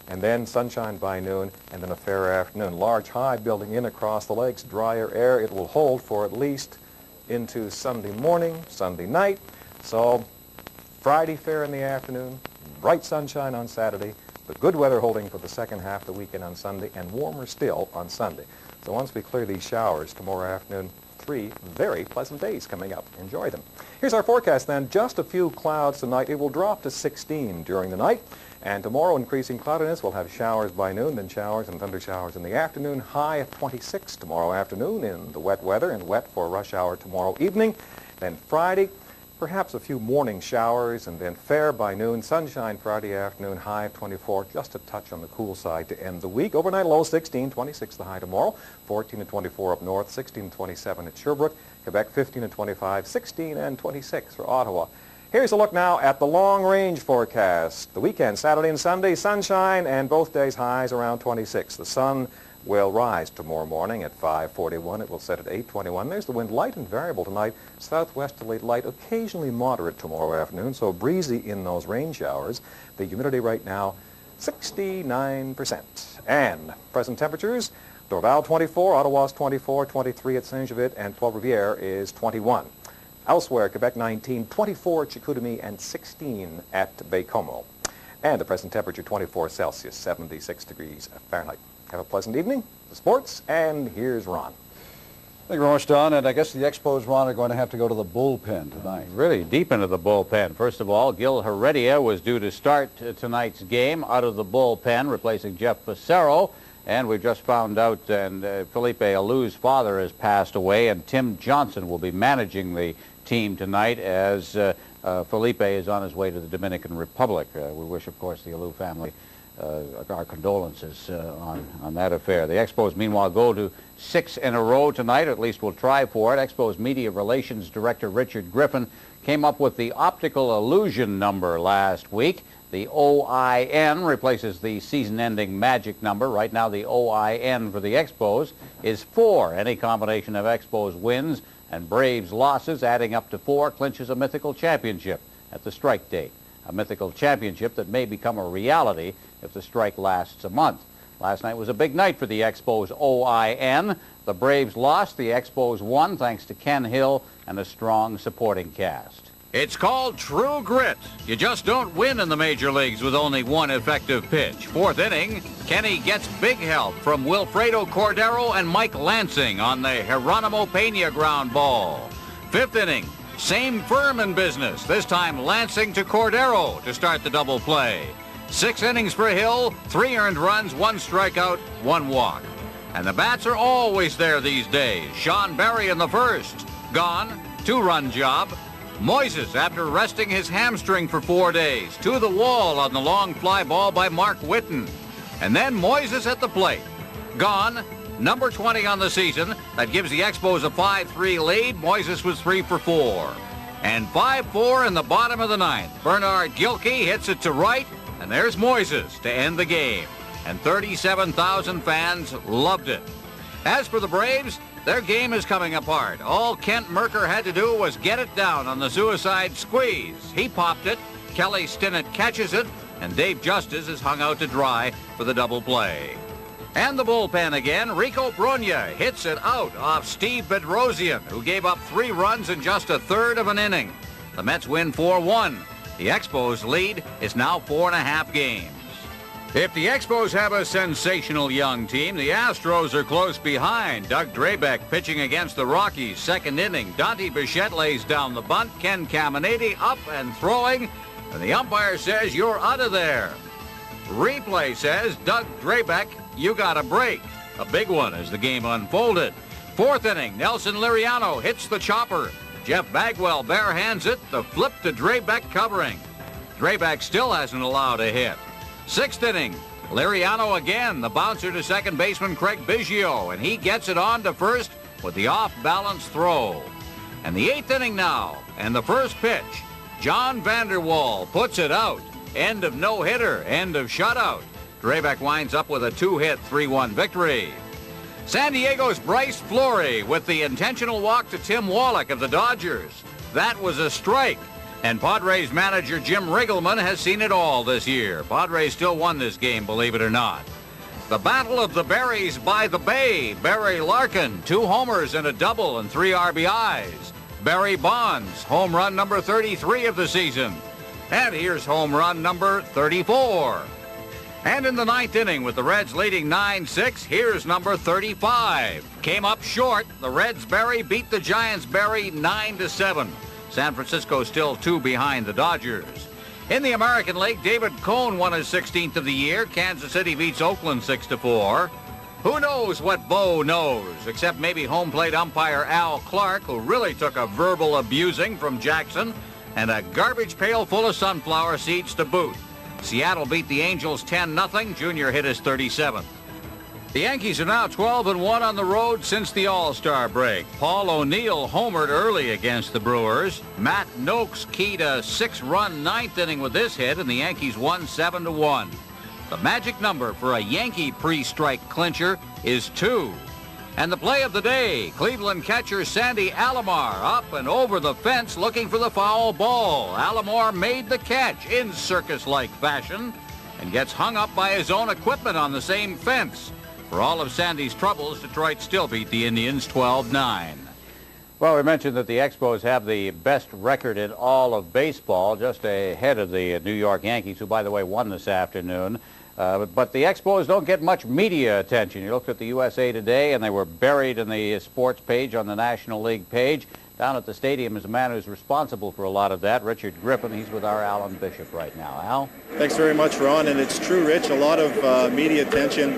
and then sunshine by noon, and then a fair afternoon. Large high building in across the lakes, drier air. It will hold for at least into Sunday morning, Sunday night. So Friday fair in the afternoon, bright sunshine on Saturday, the good weather holding for the second half of the weekend on Sunday, and warmer still on Sunday. So once we clear these showers tomorrow afternoon, 3 very pleasant days coming up. Enjoy them. Here's our forecast then. Just a few clouds tonight. It will drop to 16 during the night. And tomorrow, increasing cloudiness. We'll have showers by noon, then showers and thunder showers in the afternoon. High at 26 tomorrow afternoon in the wet weather, and wet for rush hour tomorrow evening. Then Friday, perhaps a few morning showers, and then fair by noon. Sunshine Friday afternoon, high of 24, just a touch on the cool side to end the week. Overnight low 16, 26 the high tomorrow. 14 and 24 up north, 16 and 27 at Sherbrooke. Quebec 15 and 25, 16 and 26 for Ottawa. Here's a look now at the long-range forecast. The weekend, Saturday and Sunday, sunshine, and both days highs around 26. The sun will rise tomorrow morning at 5:41. It will set at 8:21. There's the wind, light and variable tonight. Southwesterly light, occasionally moderate tomorrow afternoon, so breezy in those rain showers. The humidity right now, 69%. And present temperatures, Dorval 24, Ottawa's 24, 23 at Saint-Jovite, and Trois-Rivières is 21. Elsewhere, Quebec 19, 24 at Chicoutimi, and 16 at Baie-Comeau. And the present temperature 24 Celsius, 76 degrees Fahrenheit. Have a pleasant evening, the sports, and here's Ron. Thank you very much, Don. And I guess the Expos, Ron, are going to have to go to the bullpen tonight. Really deep into the bullpen. First of all, Gil Heredia was due to start tonight's game out of the bullpen, replacing Jeff Facero. And we've just found out, and Felipe Alou's father has passed away, and Tim Johnson will be managing the team tonight as Felipe is on his way to the Dominican Republic. We wish, of course, the Alou family our condolences on that affair. The Expos, meanwhile, go to 6 in a row tonight, or at least will try for it. Expos Media Relations Director Richard Griffin came up with the optical illusion number last week. The OIN replaces the season-ending magic number. Right now, the OIN for the Expos is 4. Any combination of Expos wins and Braves losses, adding up to 4, clinches a mythical championship at the strike date. A mythical championship that may become a reality if the strike lasts a month. Last night was a big night for the Expos OIN. The Braves lost, the Expos won, thanks to Ken Hill and a strong supporting cast. It's called true grit. You just don't win in the major leagues with only one effective pitch. Fourth inning, Kenny gets big help from Wilfredo Cordero and Mike Lansing on the Geronimo Pena ground ball. Fifth inning, same firm in business, this time Lansing to Cordero to start the double play. 6 innings for Hill, 3 earned runs, 1 strikeout, 1 walk. And the bats are always there these days. Sean Berry in the first, gone, 2-run job. Moises, after resting his hamstring for 4 days, to the wall on the long fly ball by Mark Whitten. And then Moises at the plate, gone, number 20 on the season. That gives the Expos a 5-3 lead. Moises was 3 for 4. And 5-4 in the bottom of the 9th. Bernard Gilkey hits it to right, and there's Moises to end the game. And 37,000 fans loved it. As for the Braves, their game is coming apart. All Kent Merker had to do was get it down on the suicide squeeze. He popped it, Kelly Stinnett catches it, and Dave Justice is hung out to dry for the double play. And the bullpen again, Rico Brogna hits it out off Steve Bedrosian, who gave up 3 runs in just a third of an inning. The Mets win 4-1. The Expos lead is now 4.5 games. If the Expos have a sensational young team, the Astros are close behind. Doug Drabek pitching against the Rockies, second inning. Dante Bichette lays down the bunt. Ken Caminiti up and throwing, and the umpire says, "You're out of there." Replay says, "Doug Drabek, you got a break." A big one as the game unfolded. Fourth inning, Nelson Liriano hits the chopper. Jeff Bagwell barehands it, the flip to Drabek covering. Drabek still hasn't allowed a hit. Sixth inning, Liriano again, the bouncer to second baseman Craig Biggio, and he gets it on to first with the off-balance throw. And the 8th inning now, and the first pitch. John Vanderwall puts it out. End of no-hitter, end of shutout. Drabek winds up with a 2-hit, 3-1 victory. San Diego's Bryce Fleury with the intentional walk to Tim Wallach of the Dodgers. That was a strike. And Padres manager Jim Riggleman has seen it all this year. Padres still won this game, believe it or not. The Battle of the Berries by the Bay. Barry Larkin, 2 homers and a double and 3 RBIs. Barry Bonds, home run number 33 of the season. And here's home run number 34. And in the 9th inning, with the Reds leading 9-6, here's number 35. Came up short. The Reds' Barry beat the Giants' Barry 9-7. San Francisco still 2 behind the Dodgers. In the American League, David Cone won his 16th of the year. Kansas City beats Oakland 6-4. Who knows what Bo knows, except maybe home plate umpire Al Clark, who really took a verbal abusing from Jackson, and a garbage pail full of sunflower seeds to boot. Seattle beat the Angels 10-0. Junior hit his 37th. The Yankees are now 12-1 on the road since the All-Star break. Paul O'Neill homered early against the Brewers. Matt Noakes keyed a 6-run 9th inning with this hit, and the Yankees won 7-1. The magic number for a Yankee pre-strike clincher is 2. And the play of the day, Cleveland catcher Sandy Alomar up and over the fence looking for the foul ball. Alomar made the catch in circus-like fashion and gets hung up by his own equipment on the same fence. For all of Sandy's troubles, Detroit still beat the Indians 12-9. Well, we mentioned that the Expos have the best record in all of baseball, just ahead of the New York Yankees, who, by the way, won this afternoon. But the Expos don't get much media attention. You looked at the USA Today, and they were buried in the sports page on the National League page. Down at the stadium is a man who's responsible for a lot of that, Richard Griffin. He's with our Alan Bishop right now. Al? Thanks very much, Ron. And it's true, Rich, a lot of media attention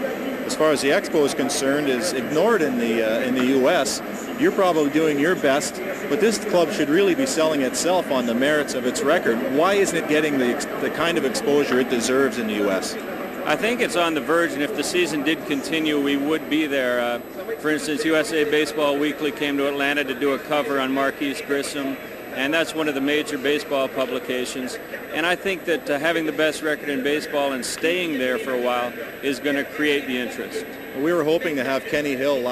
as far as the Expo is concerned is ignored in the U.S. You're probably doing your best, but this club should really be selling itself on the merits of its record. Why isn't it getting the kind of exposure it deserves in the U.S.? I think it's on the verge, and if the season did continue, we would be there. For instance, USA Baseball Weekly came to Atlanta to do a cover on Marquise Grissom, and that's one of the major baseball publications. And I think that having the best record in baseball and staying there for a while is going to create the interest. We were hoping to have Kenny Hill,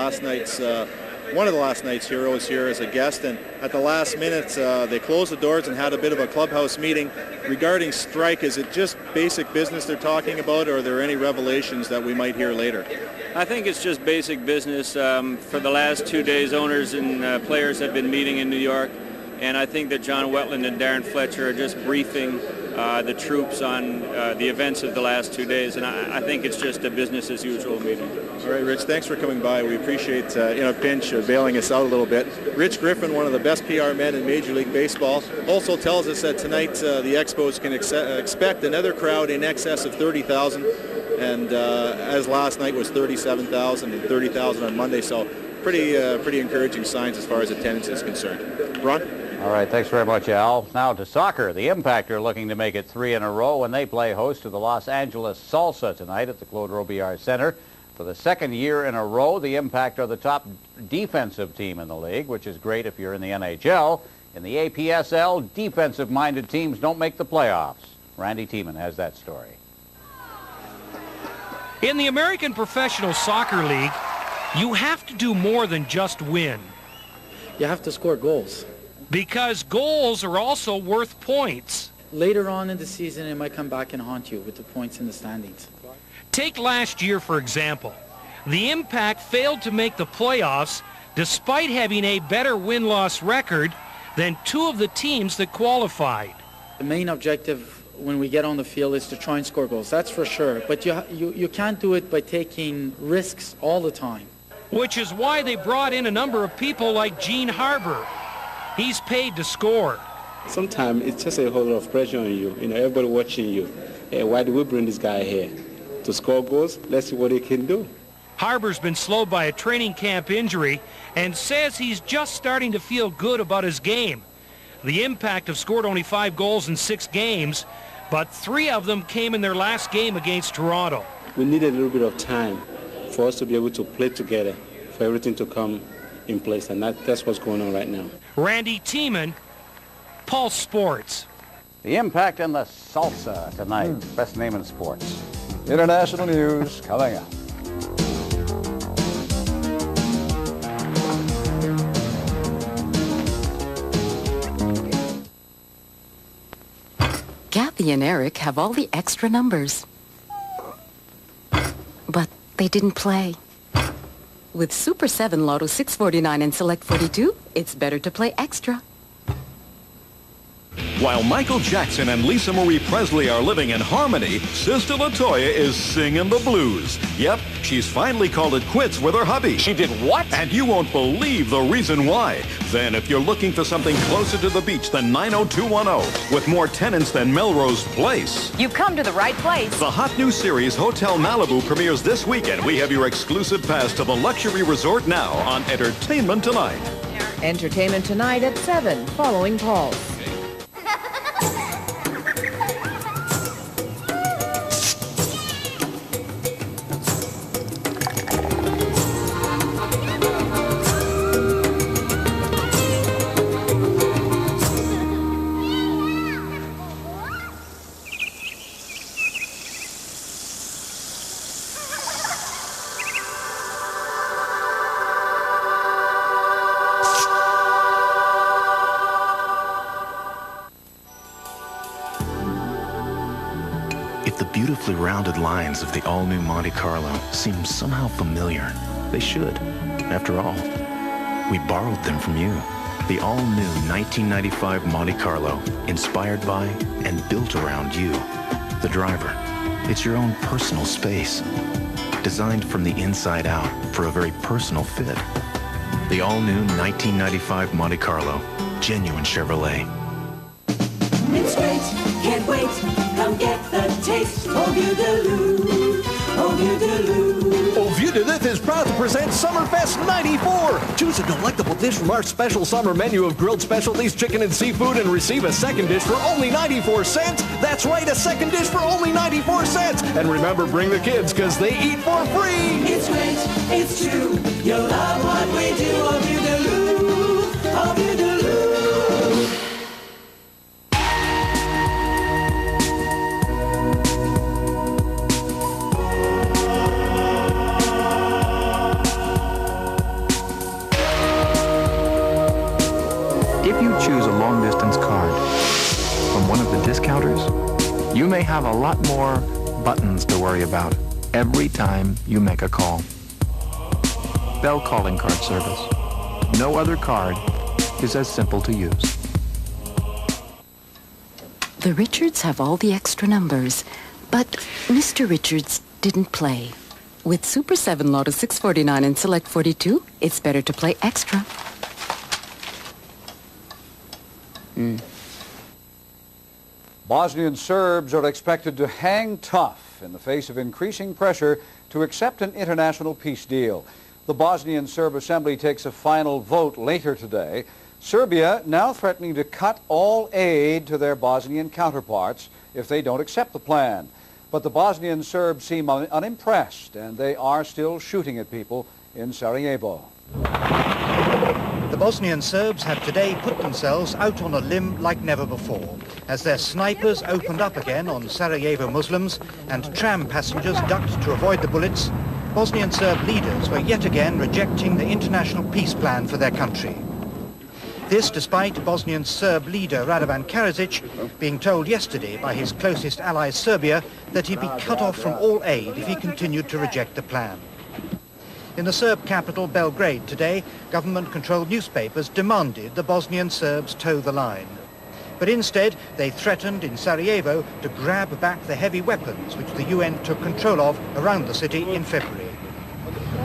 one of the last night's heroes, here as a guest, and at the last minute they closed the doors and had a bit of a clubhouse meeting regarding strike. Is it just basic business they're talking about, or are there any revelations that we might hear later? I think it's just basic business. For the last 2 days, owners and players have been meeting in New York, and I think that John Wetland and Darren Fletcher are just briefing the troops on the events of the last 2 days, and I think it's just a business as usual meeting. All right, Rich, thanks for coming by. We appreciate, in a pinch, bailing us out a little bit. Rich Griffin, one of the best PR men in Major League Baseball, also tells us that tonight the Expos can expect another crowd in excess of 30,000, and as last night was 37,000 and 30,000 on Monday, so pretty encouraging signs as far as attendance is concerned. Ron? All right, thanks very much, Al. Now to soccer. The Impact are looking to make it 3 in a row when they play host to the Los Angeles Salsa tonight at the Claude Robillard Center. For the second year in a row, the Impact are the top defensive team in the league, which is great if you're in the NHL. In the APSL, defensive-minded teams don't make the playoffs. Randy Tiemann has that story. In the American Professional Soccer League, you have to do more than just win. You have to score goals. Because goals are also worth points. Later on in the season, it might come back and haunt you with the points in the standings. Take last year, for example. The Impact failed to make the playoffs despite having a better win-loss record than 2 of the teams that qualified. The main objective when we get on the field is to try and score goals, that's for sure. But you can't do it by taking risks all the time. Which is why they brought in a number of people like Gene Harbour. He's paid to score. Sometimes it's just a whole lot of pressure on you. Everybody watching you. Hey, why do we bring this guy here? To score goals? Let's see what he can do. Harbour's been slowed by a training camp injury and says he's just starting to feel good about his game. The Impact have scored only 5 goals in 6 games, but 3 of them came in their last game against Toronto. We need a little bit of time for us to be able to play together, for everything to come in place, and that's what's going on right now. Randy Tiemann, Pulse Sports. The Impact and the Salsa tonight. Best name in sports. International news coming up. Kathy and Eric have all the extra numbers. But they didn't play. With Super 7 Lotto 649 and Select 42, it's better to play extra. While Michael Jackson and Lisa Marie Presley are living in harmony, Sister LaToya is singing the blues. Yep, she's finally called it quits with her hubby. She did what? And you won't believe the reason why. Then if you're looking for something closer to the beach than 90210, with more tenants than Melrose Place, you've come to the right place. The hot new series Hotel Malibu premieres this weekend. We have your exclusive pass to the luxury resort now on Entertainment Tonight. Entertainment Tonight at 7, following Paul's. Beautifully rounded lines of the all-new Monte Carlo seem somehow familiar. They should. After all, we borrowed them from you. The all-new 1995 Monte Carlo, inspired by and built around you, the driver. It's your own personal space, designed from the inside out for a very personal fit. The all-new 1995 Monte Carlo, genuine Chevrolet. It's great, can't wait, come get the taste. Au Vieux de Loup, Au Vieux de Loup. Au Vieux de Loup is proud to present Summerfest 94. Choose a delectable dish from our special summer menu of grilled specialties, chicken and seafood, and receive a second dish for only 94 cents. That's right, a second dish for only 94 cents. And remember, bring the kids, because they eat for free. It's great, it's true, you'll love what we do. Au Vieux de Loup, Au Vieux de Loup. If you choose a long-distance card from one of the discounters, you may have a lot more buttons to worry about every time you make a call. Bell Calling Card Service. No other card is as simple to use. The Richards have all the extra numbers, but Mr. Richards didn't play. With Super 7 Lotto 649 and Select 42, it's better to play extra. Bosnian Serbs are expected to hang tough in the face of increasing pressure to accept an international peace deal. The Bosnian Serb Assembly takes a final vote later today. Serbia now threatening to cut all aid to their Bosnian counterparts if they don't accept the plan. But the Bosnian Serbs seem unimpressed, and they are still shooting at people in Sarajevo. The Bosnian Serbs have today put themselves out on a limb like never before, as their snipers opened up again on Sarajevo Muslims and tram passengers ducked to avoid the bullets. Bosnian Serb leaders were yet again rejecting the international peace plan for their country. This despite Bosnian Serb leader Radovan Karadzic being told yesterday by his closest ally Serbia that he'd be cut off from all aid if he continued to reject the plan. In the Serb capital Belgrade today, government-controlled newspapers demanded the Bosnian Serbs toe the line. But instead, they threatened in Sarajevo to grab back the heavy weapons which the UN took control of around the city in February.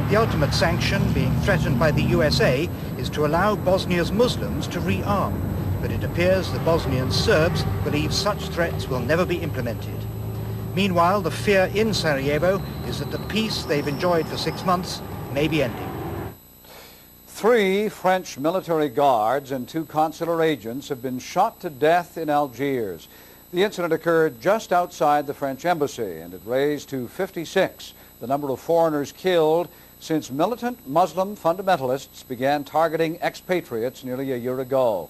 The ultimate sanction being threatened by the USA is to allow Bosnia's Muslims to rearm, but it appears the Bosnian Serbs believe such threats will never be implemented. Meanwhile, the fear in Sarajevo is that the peace they've enjoyed for 6 months may be ending. 3 French military guards and 2 consular agents have been shot to death in Algiers. The incident occurred just outside the French embassy, and it raised to 56 the number of foreigners killed since militant Muslim fundamentalists began targeting expatriates nearly a year ago.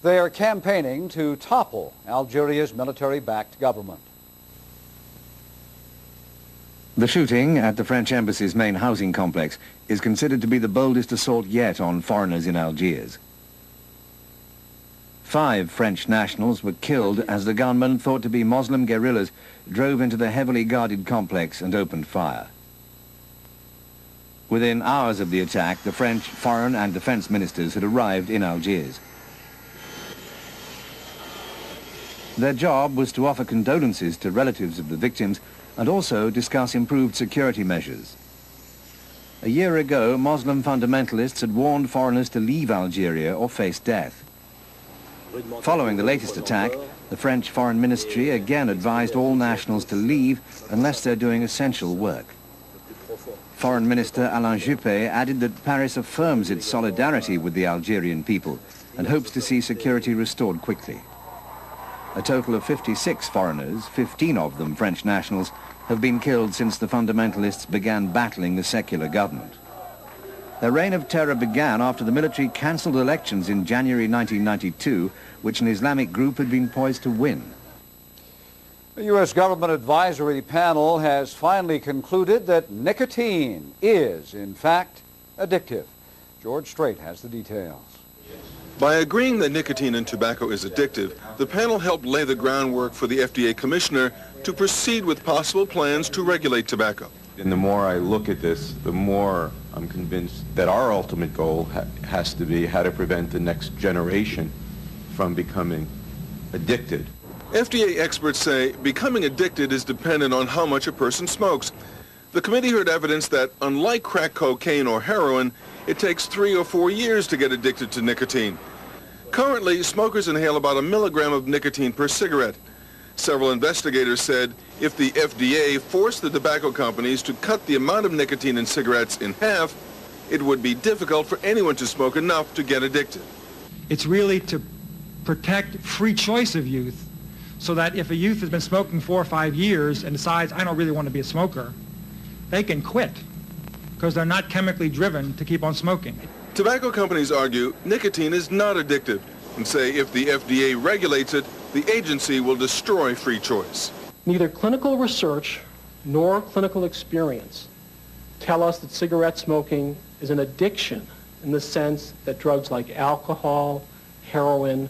They are campaigning to topple Algeria's military-backed government. The shooting at the French embassy's main housing complex is considered to be the boldest assault yet on foreigners in Algiers. 5 French nationals were killed as the gunmen, thought to be Muslim guerrillas, drove into the heavily guarded complex and opened fire. Within hours of the attack, the French foreign and defense ministers had arrived in Algiers. Their job was to offer condolences to relatives of the victims and also discuss improved security measures. A year ago, Muslim fundamentalists had warned foreigners to leave Algeria or face death. Following the latest attack, the French Foreign Ministry again advised all nationals to leave unless they're doing essential work. Foreign Minister Alain Juppé added that Paris affirms its solidarity with the Algerian people and hopes to see security restored quickly. A total of 56 foreigners, 15 of them French nationals, have been killed since the fundamentalists began battling the secular government. Their reign of terror began after the military cancelled elections in January 1992, which an Islamic group had been poised to win. The U.S. government advisory panel has finally concluded that nicotine is, in fact, addictive. George Strait has the details. By agreeing that nicotine in tobacco is addictive, the panel helped lay the groundwork for the FDA commissioner to proceed with possible plans to regulate tobacco. And the more I look at this, the more I'm convinced that our ultimate goal has to be how to prevent the next generation from becoming addicted. FDA experts say becoming addicted is dependent on how much a person smokes. The committee heard evidence that, unlike crack cocaine or heroin, it takes 3 or 4 years to get addicted to nicotine. Currently, smokers inhale about 1 milligram of nicotine per cigarette. Several investigators said if the FDA forced the tobacco companies to cut the amount of nicotine in cigarettes in half, it would be difficult for anyone to smoke enough to get addicted. It's really to protect free choice of youth, so that if a youth has been smoking 4 or 5 years and decides, I don't really want to be a smoker, they can quit because they're not chemically driven to keep on smoking. Tobacco companies argue nicotine is not addictive and say if the FDA regulates it, the agency will destroy free choice. Neither clinical research nor clinical experience tell us that cigarette smoking is an addiction in the sense that drugs like alcohol, heroin,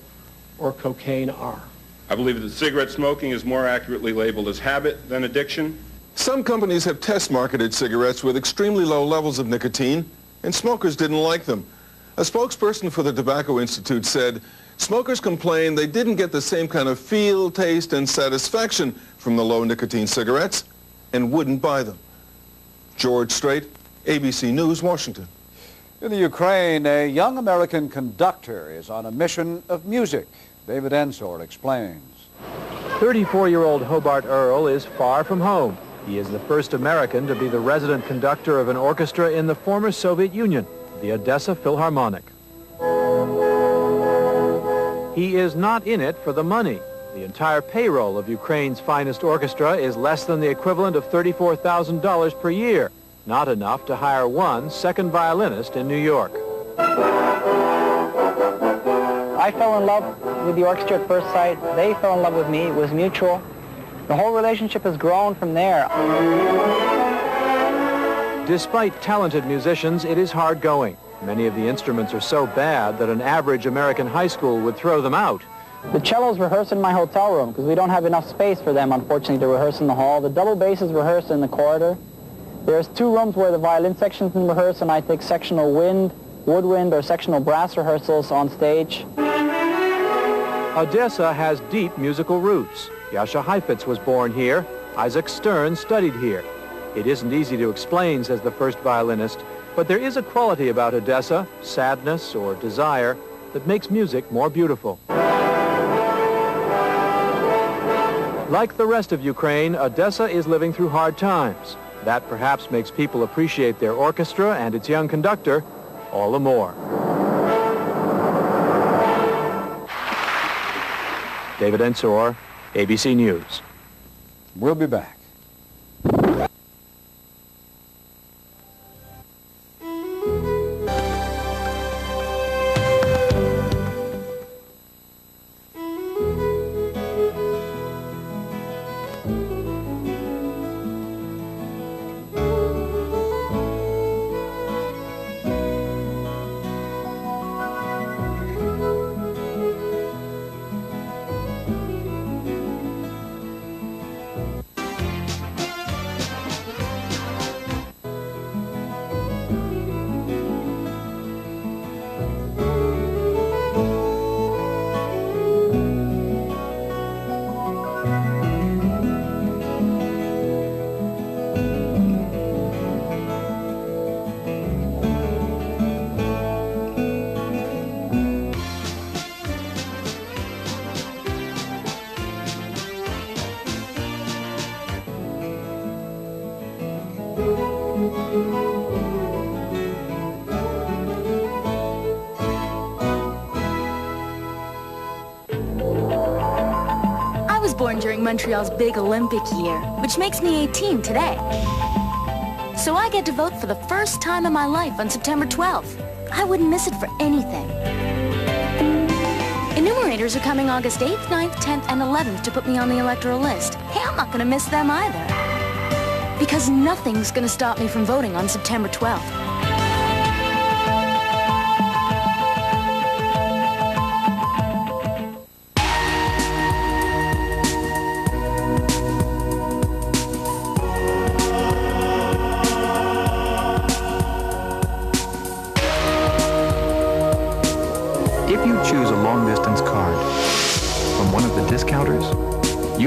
or cocaine are. I believe that cigarette smoking is more accurately labeled as habit than addiction. Some companies have test-marketed cigarettes with extremely low levels of nicotine, and smokers didn't like them. A spokesperson for the Tobacco Institute said smokers complained they didn't get the same kind of feel, taste, and satisfaction from the low nicotine cigarettes and wouldn't buy them. George Strait, ABC News, Washington. In the Ukraine, a young American conductor is on a mission of music. David Ensor explains. 34-year-old Hobart Earl is far from home. He is the first American to be the resident conductor of an orchestra in the former Soviet Union, the Odessa Philharmonic. He is not in it for the money. The entire payroll of Ukraine's finest orchestra is less than the equivalent of $34,000 per year, not enough to hire one second violinist in New York. I fell in love with the orchestra at first sight. They fell in love with me. It was mutual. The whole relationship has grown from there. Despite talented musicians, it is hard going. Many of the instruments are so bad that an average American high school would throw them out. The cellos rehearse in my hotel room because we don't have enough space for them, unfortunately, to rehearse in the hall. The double basses rehearse in the corridor. There's 2 rooms where the violin section can rehearse, and I take sectional wind, woodwind, or sectional brass rehearsals on stage. Odessa has deep musical roots. Jascha Heifetz was born here. Isaac Stern studied here. It isn't easy to explain, says the first violinist, but there is a quality about Odessa, sadness or desire, that makes music more beautiful. Like the rest of Ukraine, Odessa is living through hard times. That perhaps makes people appreciate their orchestra and its young conductor all the more. David Ensor, ABC News. We'll be back. Born during Montreal's big Olympic year, which makes me 18 today. So I get to vote for the first time in my life on September 12th. I wouldn't miss it for anything. Enumerators are coming August 8th, 9th, 10th, and 11th to put me on the electoral list. Hey, I'm not gonna miss them either. Because nothing's gonna stop me from voting on September 12th.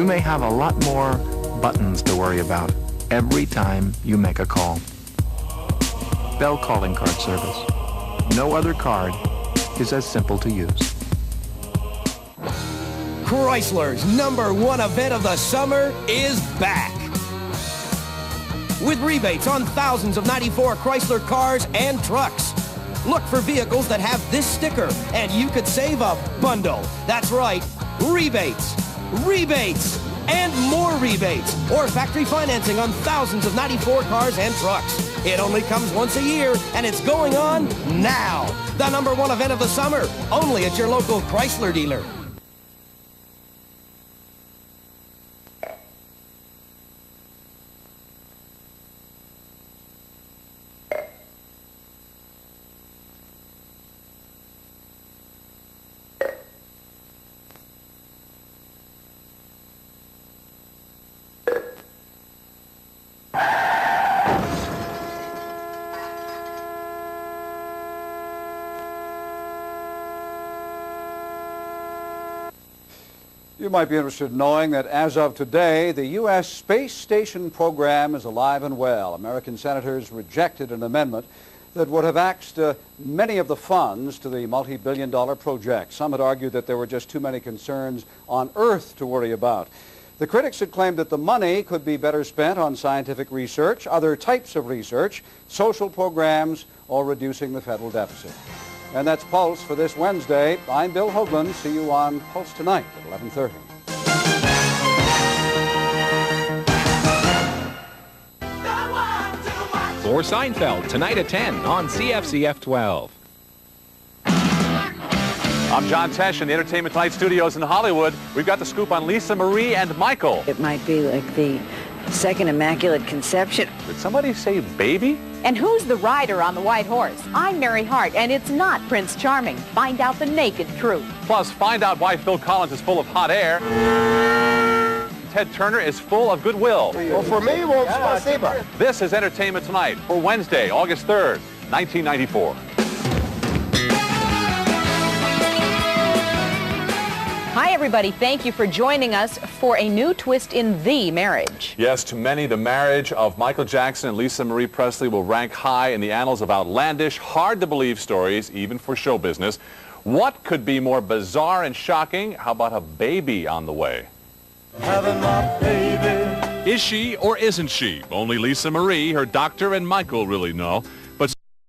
may have a lot more buttons to worry about every time you make a call. Bell calling card service. No other card is as simple to use. Chrysler's #1 event of the summer is back. With rebates on thousands of 94 Chrysler cars and trucks. Look for vehicles that have this sticker, and you could save a bundle. That's right, rebates, rebates, and more rebates, or factory financing on thousands of 94 cars and trucks. It only comes once a year, and it's going on now. The #1 event of the summer, only at your local Chrysler dealer. You might be interested in knowing that as of today, the U.S. Space Station program is alive and well. American senators rejected an amendment that would have axed many of the funds to the multi-billion-dollar project. Some had argued that there were just too many concerns on Earth to worry about. The critics had claimed that the money could be better spent on scientific research, other types of research, social programs, or reducing the federal deficit. And that's Pulse for this Wednesday. I'm Bill Haugland. See you on Pulse tonight at 11:30. For Seinfeld, tonight at 10 on CFCF 12. I'm John Tesh in the Entertainment Tonight studios in Hollywood. We've got the scoop on Lisa Marie and Michael. It might be like the second Immaculate Conception. Did somebody say baby? And who's the rider on the white horse? I'm Mary Hart, and it's not Prince Charming. Find out the naked truth. Plus, find out why Phil Collins is full of hot air. Ted Turner is full of goodwill. Well, for me, well, spasiba. This is Entertainment Tonight for Wednesday, August 3rd, 1994. Hi, everybody. Thank you for joining us for a new twist in the marriage. Yes, to many, the marriage of Michael Jackson and Lisa Marie Presley will rank high in the annals of outlandish, hard-to-believe stories, even for show business. What could be more bizarre and shocking? How about a baby on the way? Having my baby. Is she or isn't she? Only Lisa Marie, her doctor, and Michael really know.